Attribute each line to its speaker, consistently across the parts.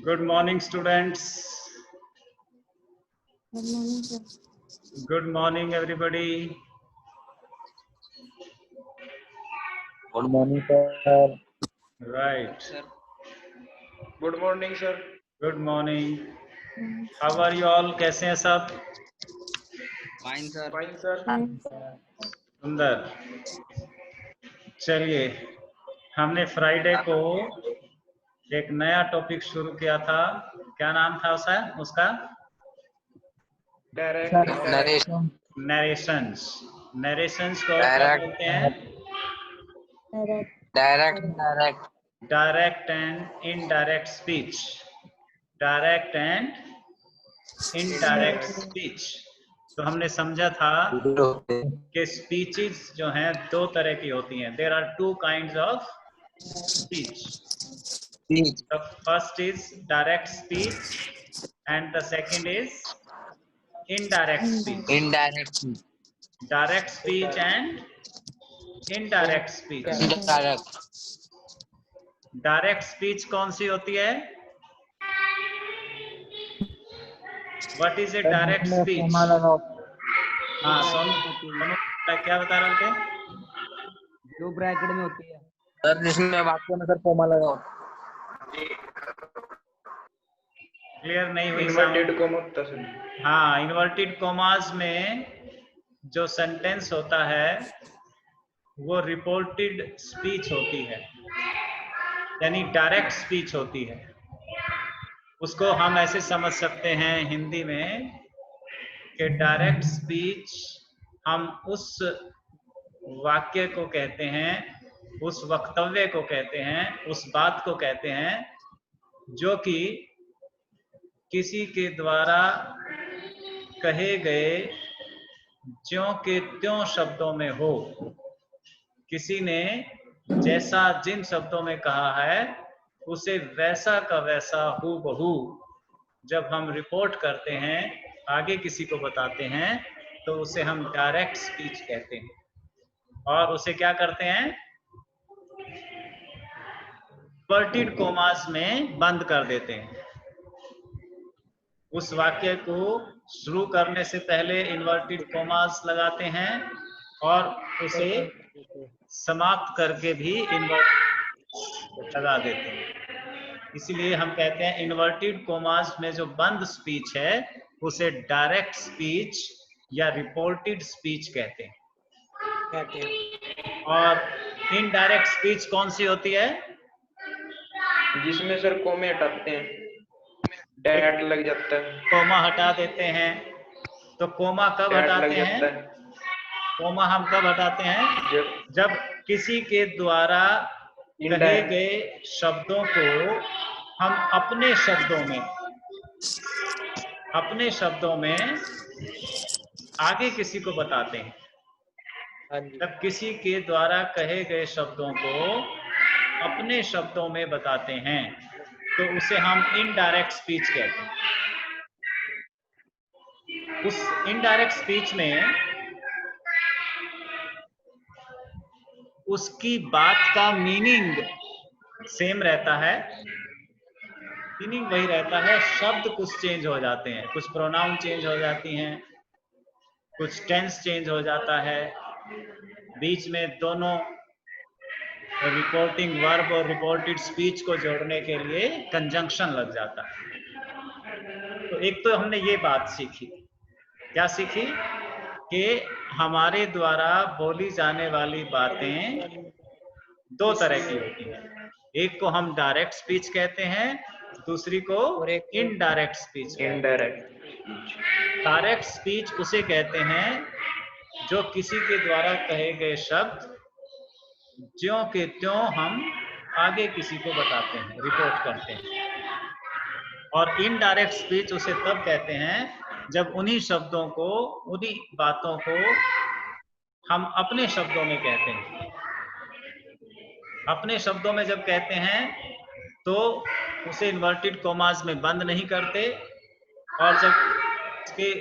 Speaker 1: Good morning, students.
Speaker 2: Good morning, sir.
Speaker 1: Good morning, everybody.
Speaker 3: Good morning, sir.
Speaker 1: Right.
Speaker 4: Sir. Good morning, sir.
Speaker 1: Good morning. How are you all? कैसे हैं सब?
Speaker 4: Fine, sir.
Speaker 3: Fine, sir.
Speaker 2: Fine, sir.
Speaker 1: सुंदर. चलिए, हमने Friday को एक नया topic शुरू किया था. क्या नाम था उसका?
Speaker 3: Narration.
Speaker 1: नरेशंस. नरेशंस को क्या
Speaker 3: Direct.
Speaker 1: बोलते हैं?
Speaker 2: Direct.
Speaker 3: Direct.
Speaker 1: Direct and indirect speech. Direct and indirect speech. तो हमने समझा था कि स्पीचेस जो हैं दो तरह की होती हैं. There are two kinds of speech.
Speaker 3: Speech.
Speaker 1: The first is direct speech and the second is indirect speech.
Speaker 3: Indirect.
Speaker 1: Direct speech and indirect speech.
Speaker 3: Indirect.
Speaker 1: Direct speech कौन सी होती है? What is a direct speech? हाँ, सोनू क्या बता रहे थे?
Speaker 4: जो ब्रैकेट में होती है
Speaker 3: सर जिसमें वाक्य में सर कोमा लगा हो.
Speaker 1: क्लियर नहीं हुई?
Speaker 4: Inverted coma.
Speaker 1: हाँ, इन्वर्टेड कोमास में जो सेंटेंस होता है वो रिपोर्टेड स्पीच होती है, यानी डायरेक्ट स्पीच होती है. उसको हम ऐसे समझ सकते हैं हिंदी में कि डायरेक्ट स्पीच हम उस वाक्य को कहते हैं, उस वक्तव्य को कहते हैं, उस बात को कहते हैं जो कि किसी के द्वारा कहे गए ज्यों के त्यों शब्दों में हो. किसी ने जैसा जिन शब्दों में कहा है उसे वैसा का वैसा हूबहू जब हम रिपोर्ट करते हैं, आगे किसी को बताते हैं, तो उसे हम डायरेक्ट स्पीच कहते हैं. और उसे क्या करते हैं? इन्वर्टेड कोमास में बंद कर देते हैं. उस वाक्य को शुरू करने से पहले इन्वर्टेड कोमास लगाते हैं और उसे समाप्त करके भी इन्वर्ट लगा देते हैं. इसलिए हम कहते हैं इन्वर्टेड कोमास में जो बंद स्पीच है उसे डायरेक्ट स्पीच या रिपोर्टेड स्पीच कहते हैं. और इनडायरेक्ट स्पीच कौन सी होती है?
Speaker 4: जिसमें सर कोमे हटाते हैं, डैट लग जाता है.
Speaker 1: कोमा हटा देते हैं. तो कोमा कब
Speaker 4: डैट
Speaker 1: हटाते
Speaker 4: लग जाता
Speaker 1: हैं?
Speaker 4: है
Speaker 1: कोमा हम कब हटाते हैं? जब किसी के द्वारा कहे
Speaker 4: Indirect.
Speaker 1: गए शब्दों को हम अपने शब्दों में आगे किसी को बताते हैं. जब किसी के द्वारा कहे गए शब्दों को अपने शब्दों में बताते हैं तो उसे हम इनडायरेक्ट स्पीच कहते हैं. उस इनडायरेक्ट स्पीच में उसकी बात का मीनिंग सेम रहता है. मीनिंग वही रहता है, शब्द कुछ चेंज हो जाते हैं, कुछ प्रोनाउन चेंज हो जाती हैं, कुछ टेंस चेंज हो जाता है, बीच में दोनों रिपोर्टिंग वर्ब और रिपोर्टेड स्पीच को जोड़ने के लिए कंजंक्शन लग जाता है. तो एक तो हमने ये बात सीखी. क्या सीखी? कि हमारे द्वारा बोली जाने वाली बातें दो तरह की होती हैं. एक को हम डायरेक्ट स्पीच कहते हैं, दूसरी को इनडायरेक्ट स्पीच कहते हैं.
Speaker 4: इनडायरेक्ट.
Speaker 1: डायरेक्ट स्पीच उसे कहते हैं जो किसी के द्वारा कहे गए शब्द ज्यों के त्यों हम आगे किसी को बताते हैं, रिपोर्ट करते हैं. और इनडायरेक्ट स्पीच उसे तब कहते हैं जब उन्हीं शब्दों को, उन्हीं बातों को हम अपने शब्दों में कहते हैं. अपने शब्दों में जब कहते हैं तो उसे इन्वर्टेड कोमास में बंद नहीं करते, और जब उसके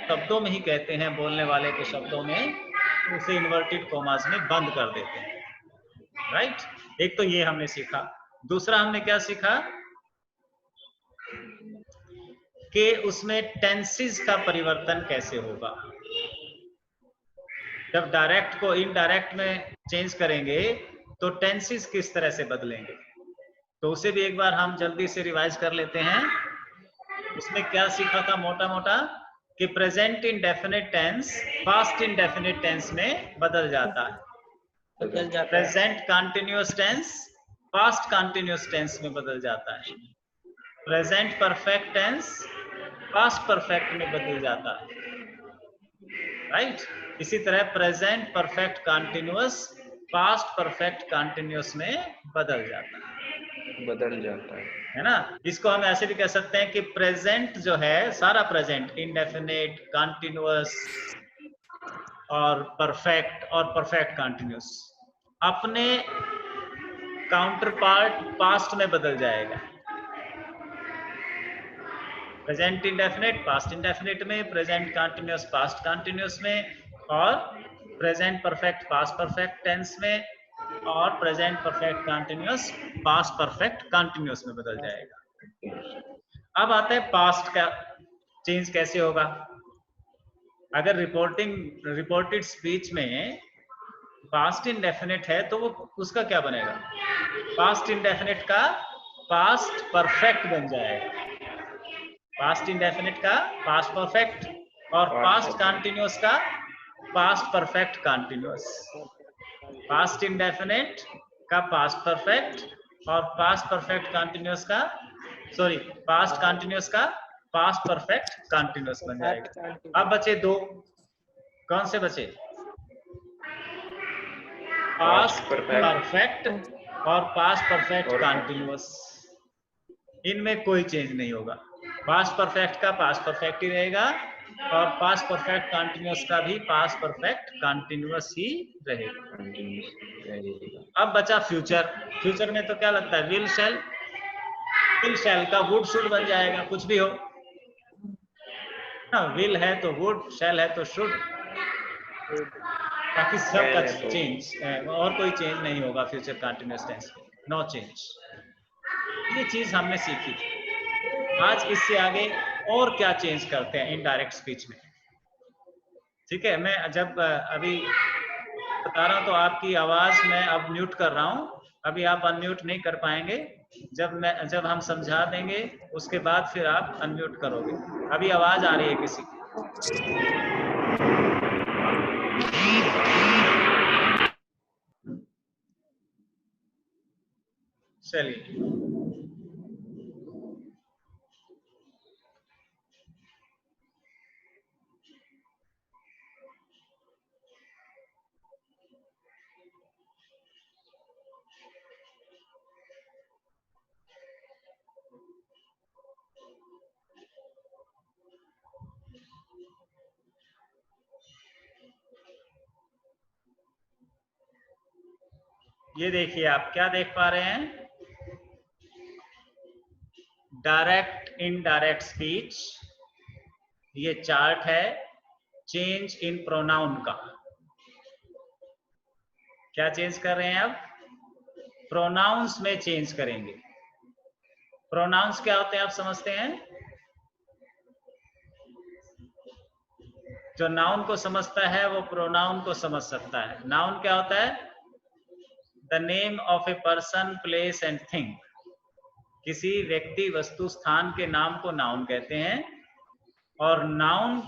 Speaker 1: शब्दों में ही कहते हैं, बोलने वाले के शब्दों में, तो उसे इन्वर्टेड कोमास में बंद कर देते हैं. राइट? एक तो ये हमने सीखा. दूसरा हमने क्या सीखा? कि उसमें टेंसेस का परिवर्तन कैसे होगा। जब डायरेक्ट को इनडायरेक्ट में चेंज करेंगे तो टेंसेस किस तरह से बदलेंगे, तो उसे भी एक बार हम जल्दी से रिवाइज कर लेते हैं। उसमें क्या सीखा था मोटा मोटा कि present indefinite tense past indefinite tense में बदल जाता है,
Speaker 3: बदल जाता है।
Speaker 1: Present continuous tense past continuous tense में बदल जाता है, present perfect tense past perfect में बदल जाता है, राइट। इसी तरह present perfect continuous past perfect continuous में बदल जाता है ना। इसको हम ऐसे भी कह सकते हैं कि प्रेजेंट जो है सारा प्रेजेंट इंडेफिनिट कंटिन्यूअस और परफेक्ट कंटिन्यूअस अपने काउंटर पार्ट पास्ट में बदल जाएगा। प्रेजेंट इंडेफिनिट पास्ट इंडेफिनिट में, प्रेजेंट कंटिन्यूअस पास्ट कंटिन्यूअस में, और present perfect past perfect tense में, और present perfect continuous past perfect continuous में बदल जाएगा। अब आता है पास्ट का चेंज कैसे होगा। अगर रिपोर्टेड स्पीच में पास्ट इंडेफिनिट है तो वो उसका क्या बनेगा, पास्ट इंडेफिनिट का पास्ट परफेक्ट बन जाएगा, पास्ट इंडेफिनिट का पास्ट परफेक्ट, और पास्ट कंटिन्यूअस का past perfect continuous, past indefinite का पास्ट परफेक्ट और पास्ट परफेक्ट कंटिन्यूअस का पास्ट कंटिन्यूअस का पास्ट परफेक्ट कंटिन्यूअस बन जाएगा। अब बचे दो, कौन से बचे, पास्ट परफेक्ट और पास्ट परफेक्ट कंटिन्यूअस। इनमें कोई चेंज नहीं होगा, पास्ट परफेक्ट का पास्ट परफेक्ट ही रहेगा और पास्ट परफेक्ट कंटिन्यूअस का भी पास्ट परफेक्ट कंटिन्यूअस ही रहेगा। अब बचा फ्यूचर। फ्यूचर में तो क्या लगता है, विल शैल का वुड शुड बन जाएगा, कुछ भी हो, विल है तो वुड, शैल है तो शुड, बाकी सब का चेंज, और कोई चेंज नहीं होगा फ्यूचर कंटिन्यूअस टेंस में, नो चेंज। ये चीज हमने सीखी थी। आज इससे आगे और क्या चेंज करते हैं इनडायरेक्ट स्पीच में, ठीक है। मैं जब अभी बता रहा हूं तो आपकी आवाज मैं अब म्यूट कर रहा हूं, अभी आप अनम्यूट नहीं कर पाएंगे। जब हम समझा देंगे उसके बाद फिर आप अनम्यूट करोगे। अभी आवाज आ रही है किसी की? चलिए, ये देखिए आप क्या देख पा रहे हैं, डायरेक्ट इनडायरेक्ट स्पीच, ये चार्ट है चेंज इन प्रोनाउन का। क्या चेंज कर रहे हैं अब, प्रोनाउंस में चेंज करेंगे। प्रोनाउंस क्या होते हैं आप समझते हैं, जो नाउन को समझता है वो प्रोनाउन को समझ सकता है। नाउन क्या होता है, the name of a person place and thing, किसी व्यक्ति वस्तु स्थान के नाम को नाउन कहते हैं, और नाउन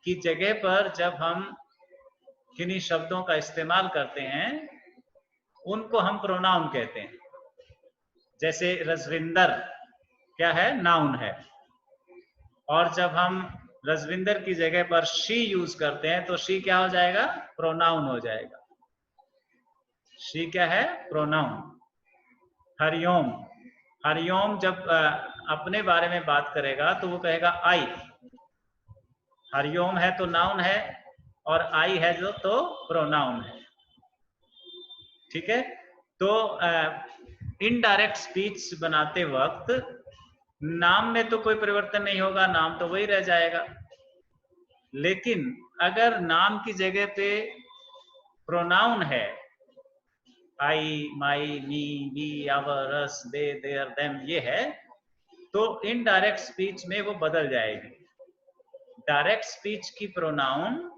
Speaker 1: की जगह पर जब हम किन्हीं शब्दों का इस्तेमाल करते हैं उनको हम प्रोनाउन कहते हैं। जैसे रजविंदर क्या है, नाउन है, और जब हम रजविंदर की जगह पर शी यूज करते हैं तो शी क्या हो जाएगा, प्रोनाउन हो जाएगा। शी क्या है, प्रोनाउन। हरिओम, हरिओम जब अपने बारे में बात करेगा तो वो कहेगा आई। हरिओम है तो नाउन है और आई है जो तो प्रोनाउन है, ठीक है। तो इनडायरेक्ट स्पीच बनाते वक्त नाम में तो कोई परिवर्तन नहीं होगा, नाम तो वही रह जाएगा, लेकिन अगर नाम की जगह पे प्रोनाउन है, I, my, me, we, our, us, they, their, them, ये है, तो इनडायरेक्ट स्पीच में वो बदल जाएगी। डायरेक्ट स्पीच की प्रोनाउन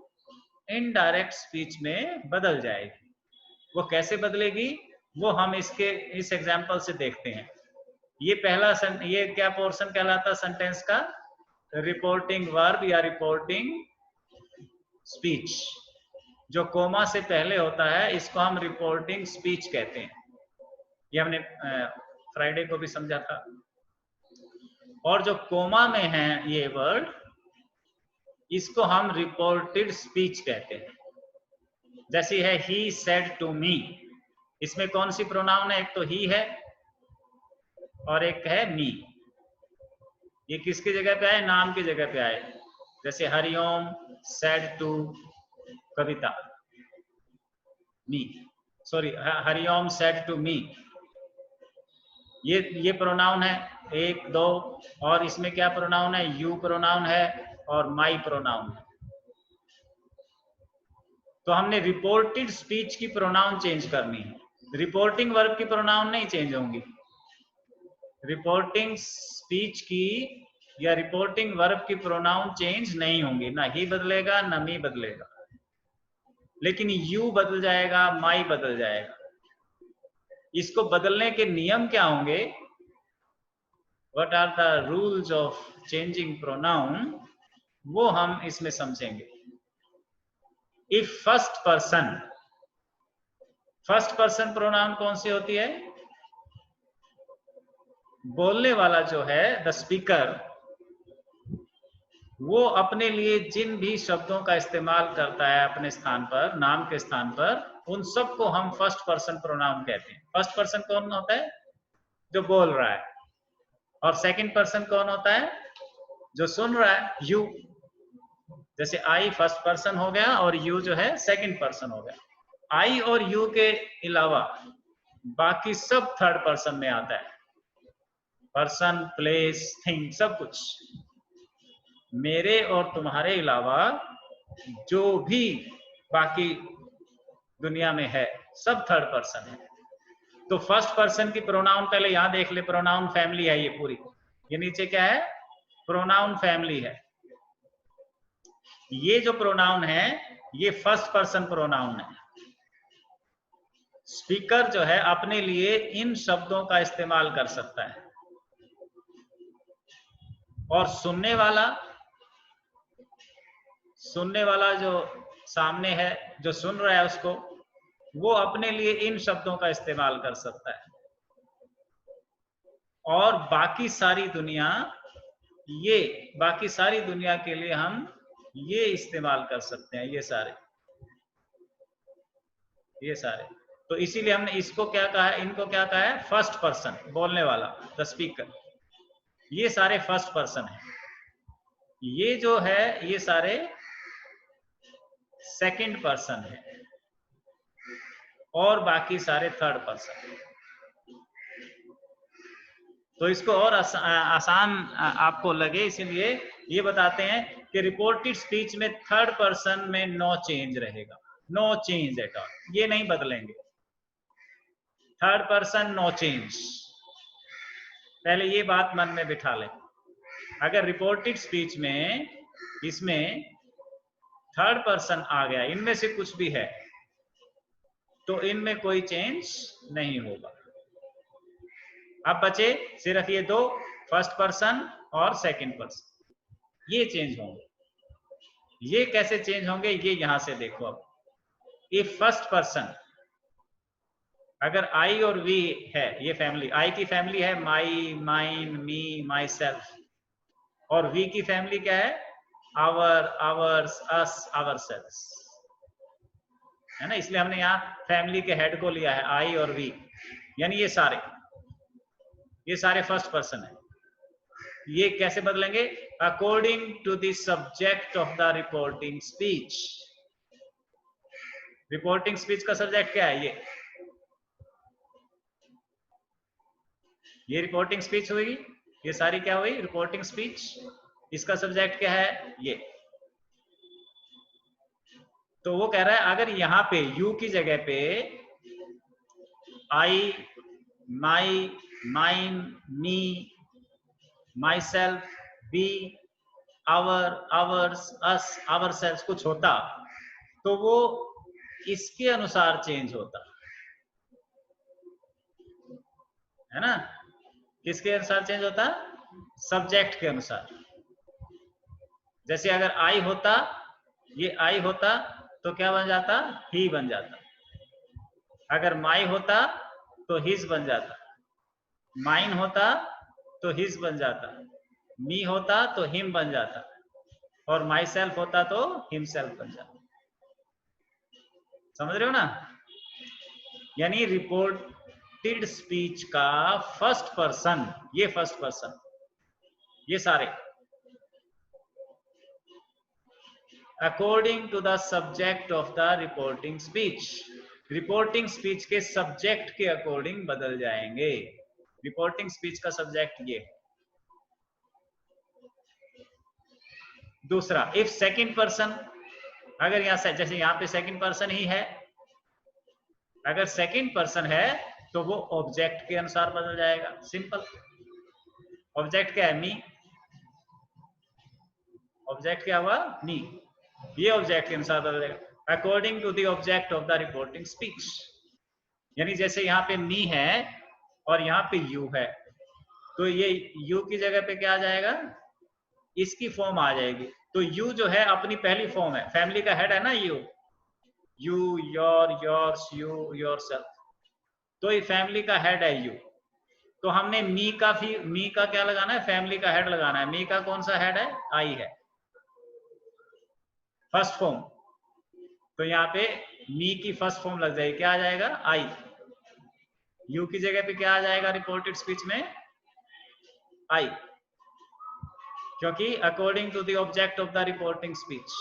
Speaker 1: इनडायरेक्ट स्पीच में बदल जाएगी। वो कैसे बदलेगी वो हम इस एग्जाम्पल से देखते हैं। ये ये क्या पोर्शन कहलाता है सेंटेंस का? रिपोर्टिंग वर्ब या रिपोर्टिंग स्पीच। जो कोमा से पहले होता है इसको हम रिपोर्टिंग स्पीच कहते हैं। ये हमने फ्राइडे को भी समझा था। और जो कोमा में है ये वर्ड, इसको हम रिपोर्टेड स्पीच कहते हैं। जैसी है ही सेड टू मी, इसमें कौन सी प्रोनाउन है? एक तो ही है और एक है मी। ये किसकी जगह पे आए? नाम की जगह पे आए। जैसे Hariom said to Kavita, me, sorry, Hariom said to me. ये प्रोनाउन है, एक दो, और इसमें क्या प्रोनाउन है? यू प्रोनाउन है और माई प्रोनाउन है। तो हमने रिपोर्टेड स्पीच की प्रोनाउन चेंज करनी है, रिपोर्टिंग वर्ब की प्रोनाउन नहीं चेंज होंगी। रिपोर्टिंग स्पीच की या रिपोर्टिंग वर्ब की प्रोनाउन चेंज नहीं होंगी, ना ही बदलेगा ना मी बदलेगा, लेकिन यू बदल जाएगा, माई बदल जाएगा। इसको बदलने के नियम क्या होंगे? What are the rules of changing pronoun, वो हम इसमें समझेंगे। इफ फर्स्ट पर्सन प्रोनाउन कौन सी होती है? बोलने वाला जो है, द स्पीकर, वो अपने लिए जिन भी शब्दों का इस्तेमाल करता है अपने स्थान पर, नाम के स्थान पर, उन सबको हम फर्स्ट पर्सन प्रोनाउन कहते हैं। फर्स्ट पर्सन कौन होता है? जो बोल रहा है। और सेकंड पर्सन कौन होता है? जो सुन रहा है, यू। जैसे आई फर्स्ट पर्सन हो गया और यू जो है सेकंड पर्सन हो गया। आई और यू के अलावा बाकी सब थर्ड पर्सन में आता है। पर्सन, प्लेस, थिंग, सब कुछ। मेरे और तुम्हारे अलावा जो भी बाकी दुनिया में है सब थर्ड पर्सन है। तो फर्स्ट पर्सन की प्रोनाउन पहले यहां देख ले, प्रोनाउन फैमिली है ये पूरी। ये नीचे क्या है? प्रोनाउन फैमिली है। ये जो प्रोनाउन है ये फर्स्ट पर्सन प्रोनाउन है। स्पीकर जो है अपने लिए इन शब्दों का इस्तेमाल कर सकता है, और सुनने वाला जो सामने है, जो सुन रहा है, उसको वो अपने लिए इन शब्दों का इस्तेमाल कर सकता है। और बाकी सारी दुनिया के लिए हम ये इस्तेमाल कर सकते हैं, ये सारे। तो इसीलिए हमने इसको क्या कहा है? इनको क्या कहा है? फर्स्ट पर्सन, बोलने वाला, द स्पीकर। ये सारे फर्स्ट पर्सन है। ये जो है ये सारे सेकंड पर्सन है, और बाकी सारे थर्ड पर्सन। तो इसको और आसान आपको लगे, इसीलिए ये बताते हैं कि रिपोर्टेड स्पीच में थर्ड पर्सन में नो चेंज रहेगा, नो चेंज एट ऑल, ये नहीं बदलेंगे। थर्ड पर्सन नो चेंज, पहले ये बात मन में बिठा लें। अगर रिपोर्टेड स्पीच में इसमें थर्ड पर्सन आ गया, इनमें से कुछ भी है, तो इनमें कोई चेंज नहीं होगा। अब बचे सिर्फ ये दो, फर्स्ट पर्सन और सेकंड पर्सन। ये चेंज होंगे। ये कैसे चेंज होंगे? ये यहां से देखो। अब इफ फर्स्ट पर्सन, अगर आई और वी है, ये फैमिली, आई की फैमिली है my, mine, me, myself, और वी की फैमिली क्या है? Our, ours, us, ourselves, है ना। इसलिए हमने यहाँ फैमिली के हेड को लिया है, आई और वी, यानी ये सारे फर्स्ट पर्सन है। ये कैसे बदलेंगे? According to the subject of the reporting speech. Reporting speech का सब्जेक्ट क्या है? ये रिपोर्टिंग स्पीच हुई, ये सारी क्या हुई? Reporting speech. इसका सब्जेक्ट क्या है? ये। तो वो कह रहा है अगर यहां पे यू की जगह पे I, my, mine, me, myself, we, our, ours, us, ourselves कुछ होता तो वो इसके अनुसार चेंज होता है ना। किसके अनुसार चेंज होता? सब्जेक्ट के अनुसार। जैसे अगर आई होता, ये आई होता तो क्या बन जाता? ही बन जाता। अगर माई होता तो हिज बन जाता, माइन होता तो हिज बन जाता, मी होता तो हिम बन जाता, और माई सेल्फ होता तो हिम सेल्फ बन जाता। समझ रहे हो ना? यानी रिपोर्टेड स्पीच का फर्स्ट पर्सन, ये फर्स्ट पर्सन, ये सारे according to the subject of the reporting speech, reporting speech के सब्जेक्ट के अकॉर्डिंग बदल जाएंगे। रिपोर्टिंग स्पीच का सब्जेक्ट ये। दूसरा, इफ सेकंड पर्सन, अगर यहां से जैसे यहां पे सेकंड पर्सन ही है, अगर सेकंड पर्सन है तो वो ऑब्जेक्ट के अनुसार बदल जाएगा। सिंपल। ऑब्जेक्ट क्या है? मी। ऑब्जेक्ट क्या हुआ? मी। ये ऑब्जेक्ट के अनुसार बदल जाएगा according to the object of the reporting speech. यानी जैसे यहाँ पे मी है और यहाँ पे यू है, तो ये यू की जगह पे क्या आ जाएगा? इसकी फॉर्म आ जाएगी। तो यू जो है अपनी पहली फॉर्म है, फैमिली का हेड है ना you, you, your, yours, you, yourself, तो ये फैमिली का हेड है यू। तो हमने मी का क्या लगाना है? फैमिली का हेड लगाना है। मी का कौन सा हेड है? आई है, फर्स्ट फॉर्म। तो यहाँ पे मी की फर्स्ट फॉर्म लग जाएगी, क्या आ जाएगा? आई। यू की जगह पे क्या आ जाएगा रिपोर्टेड स्पीच में? आई, क्योंकि according to the object of the reporting speech.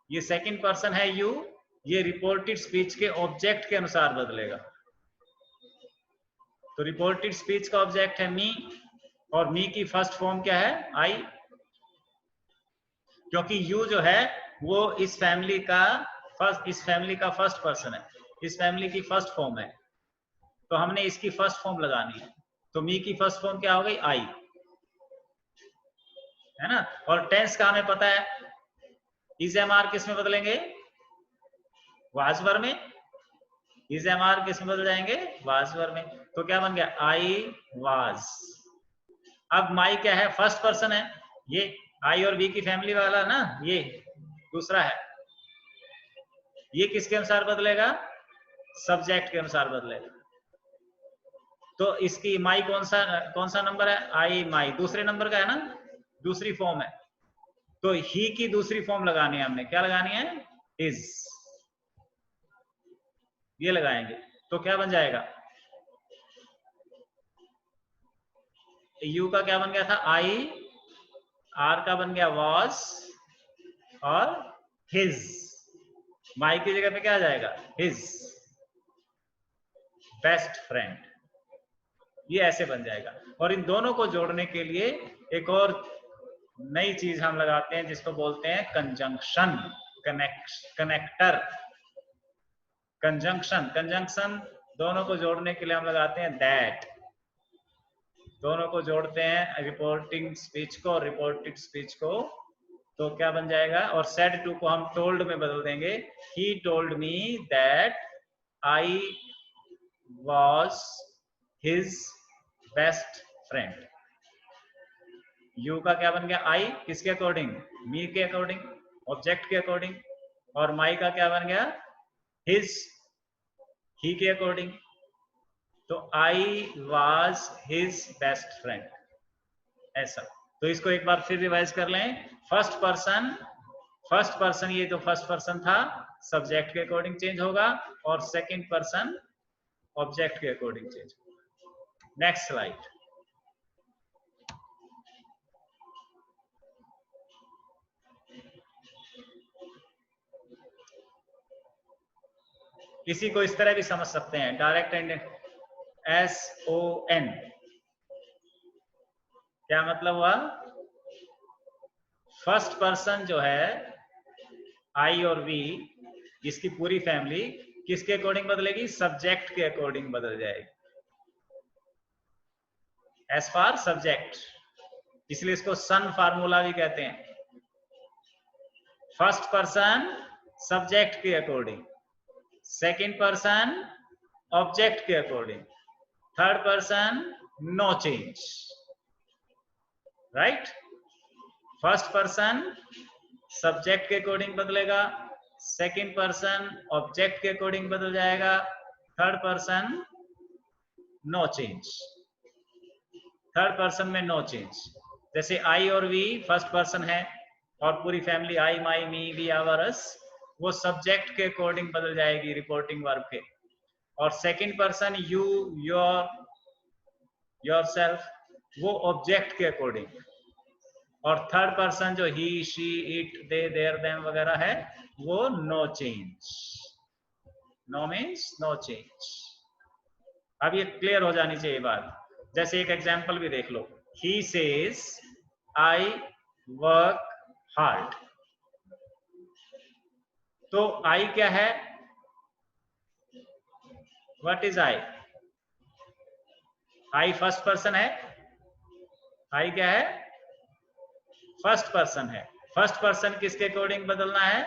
Speaker 1: ये सेकंड पर्सन है यू, ये रिपोर्टेड स्पीच के ऑब्जेक्ट के अनुसार बदलेगा। तो रिपोर्टेड स्पीच का ऑब्जेक्ट है मी, और मी की फर्स्ट फॉर्म क्या है? आई। क्योंकि यू जो है वो इस फैमिली का फर्स्ट पर्सन है, इस फैमिली की फर्स्ट फॉर्म है, तो हमने इसकी फर्स्ट फॉर्म लगानी है। तो मी की फर्स्ट फॉर्म क्या हो गई? आई, है ना। और टेंस का हमें पता है, इज एम आर किस में बदलेंगे? वाज वर्ब में। इज एम आर किस में बदल जाएंगे? वाज वर्ब में। तो क्या बन गया? I was. अब माई क्या है? फर्स्ट पर्सन है, ये आई और वी की फैमिली वाला ना, ये दूसरा है। ये किसके अनुसार बदलेगा? सब्जेक्ट के अनुसार बदलेगा। तो इसकी माई कौन सा नंबर है? आई माई, दूसरे नंबर का है ना, दूसरी फॉर्म है। तो ही की दूसरी फॉर्म लगानी है हमने, क्या लगानी है? इज। ये लगाएंगे तो क्या बन जाएगा? यू का क्या बन गया था? आई, आर का बन गया वॉज, और हिज। माई की जगह पे क्या आ जाएगा? His best friend. ये ऐसे बन जाएगा। और इन दोनों को जोड़ने के लिए एक और नई चीज हम लगाते हैं जिसको बोलते हैं कंजंक्शन, कनेक्टर। कंजंक्शन दोनों को जोड़ने के लिए हम लगाते हैं दैट। दोनों को जोड़ते हैं, रिपोर्टिंग स्पीच को और रिपोर्टेड स्पीच को, तो क्या बन जाएगा? और सेड टू को हम टोल्ड में बदल देंगे। He told me that I was his best friend. You का क्या बन गया? आई, किसके अकॉर्डिंग? मी के अकॉर्डिंग, ऑब्जेक्ट के अकॉर्डिंग। और माई का क्या बन गया? हिज, ही के अकॉर्डिंग। तो I was his best friend, ऐसा। तो इसको एक बार फिर रिवाइज कर लें। फर्स्ट पर्सन, ये तो फर्स्ट पर्सन था, सब्जेक्ट के अकॉर्डिंग चेंज होगा, और सेकंड पर्सन ऑब्जेक्ट के अकॉर्डिंग चेंज होगा। Next slide. इसी को इस तरह भी समझ सकते हैं, डायरेक्ट एंड SON। क्या मतलब हुआ? फर्स्ट पर्सन जो है आई और वी, इसकी पूरी फैमिली किसके अकॉर्डिंग बदलेगी? सब्जेक्ट के अकॉर्डिंग बदल जाएगी। एज फॉर सब्जेक्ट, इसलिए इसको सन फार्मूला भी कहते हैं। फर्स्ट पर्सन सब्जेक्ट के अकॉर्डिंग, सेकंड पर्सन ऑब्जेक्ट के according, third person no change, right. First person subject के अकॉर्डिंग बदलेगा, सेकंड पर्सन ऑब्जेक्ट के अकॉर्डिंग बदल जाएगा, third person no change, third person में नो चेंज। जैसे आई और वी फर्स्ट पर्सन है और पूरी family I, my, me, we, our, us, वो सब्जेक्ट के अकॉर्डिंग बदल जाएगी रिपोर्टिंग वर्ब के। और second person you, your, yourself, वो ऑब्जेक्ट के अकॉर्डिंग। और थर्ड पर्सन जो he, she, it, they, their, them वगैरह है, वो no change. No means no change. अब ये क्लियर हो जानी चाहिए बात। जैसे एक एग्जांपल भी देख लो, he says I work hard। तो I क्या है? What is I? I first person है। I क्या है? फर्स्ट पर्सन है। फर्स्ट पर्सन किसके अकॉर्डिंग बदलना है?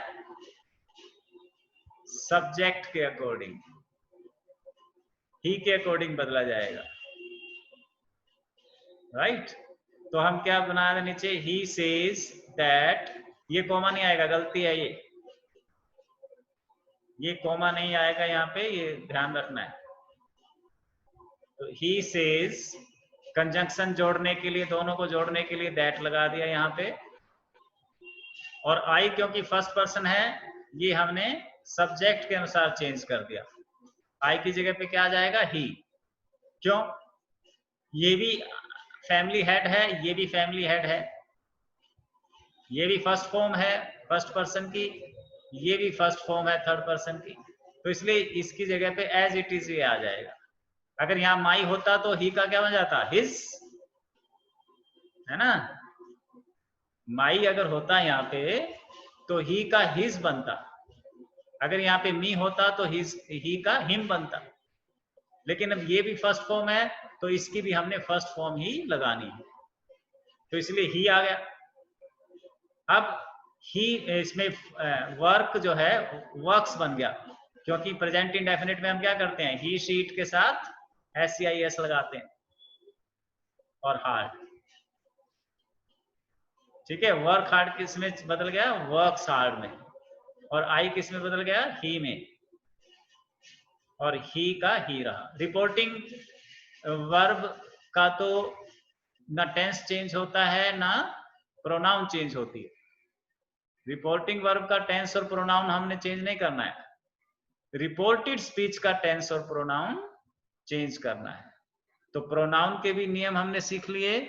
Speaker 1: सब्जेक्ट के अकॉर्डिंग, ही के अकॉर्डिंग बदला जाएगा, राइट। तो हम क्या बना दें नीचे, ही सेज दैट, ये कॉमा नहीं आएगा, गलती है ये कॉमा नहीं आएगा यहाँ पे, ये ध्यान रखना है। तो ही सेज कंजंक्शन जोड़ने के लिए, दोनों को जोड़ने के लिए दैट लगा दिया यहाँ पे। और आई क्योंकि फर्स्ट पर्सन है, ये हमने सब्जेक्ट के अनुसार चेंज कर दिया। आई की जगह पे क्या आ जाएगा? ही। क्यों? ये भी फैमिली हेड है, ये भी फैमिली हेड है, ये भी फर्स्ट फॉर्म है फर्स्ट पर्सन की, ये भी फर्स्ट फॉर्म है थर्ड पर्सन की, तो इसलिए इसकी जगह पे एज इट इज ये आ जाएगा। अगर यहाँ माई होता तो ही का क्या बन जाता? हिज, है ना। माई अगर होता यहाँ पे तो ही का हिज बनता, अगर यहाँ पे मी होता तो ही का हिम बनता। लेकिन अब ये भी फर्स्ट फॉर्म है तो इसकी भी हमने फर्स्ट फॉर्म ही लगानी है, तो इसलिए ही आ गया। अब ही इसमें वर्क जो है वर्क्स बन गया, क्योंकि प्रेजेंट इंडेफिनिट में हम क्या करते हैं? ही, शीट के साथ SCIS लगाते हैं और हार्ड, ठीक है। वर्क हार्ड किस में बदल गया? वर्क्स हार्ड में। और आई किस में बदल गया? ही में। और ही का ही रहा। रिपोर्टिंग वर्ब का तो ना टेंस चेंज होता है ना प्रोनाउन चेंज होती है। रिपोर्टिंग वर्ब का टेंस और प्रोनाउन हमने चेंज नहीं करना है, रिपोर्टेड स्पीच का टेंस और प्रोनाउन चेंज करना है। तो प्रोनाउन के भी नियम हमने सीख लिए,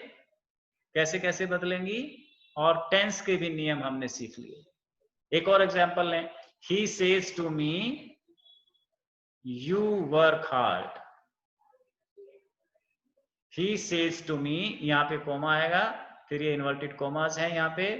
Speaker 1: कैसे कैसे बदलेंगी, और टेंस के भी नियम हमने सीख लिए। एक और एग्जांपल लें, he says to me you work hard. He says to me, यहाँ पे कोमा आएगा, फिर ये इन्वर्टेड कोमास है यहाँ पे,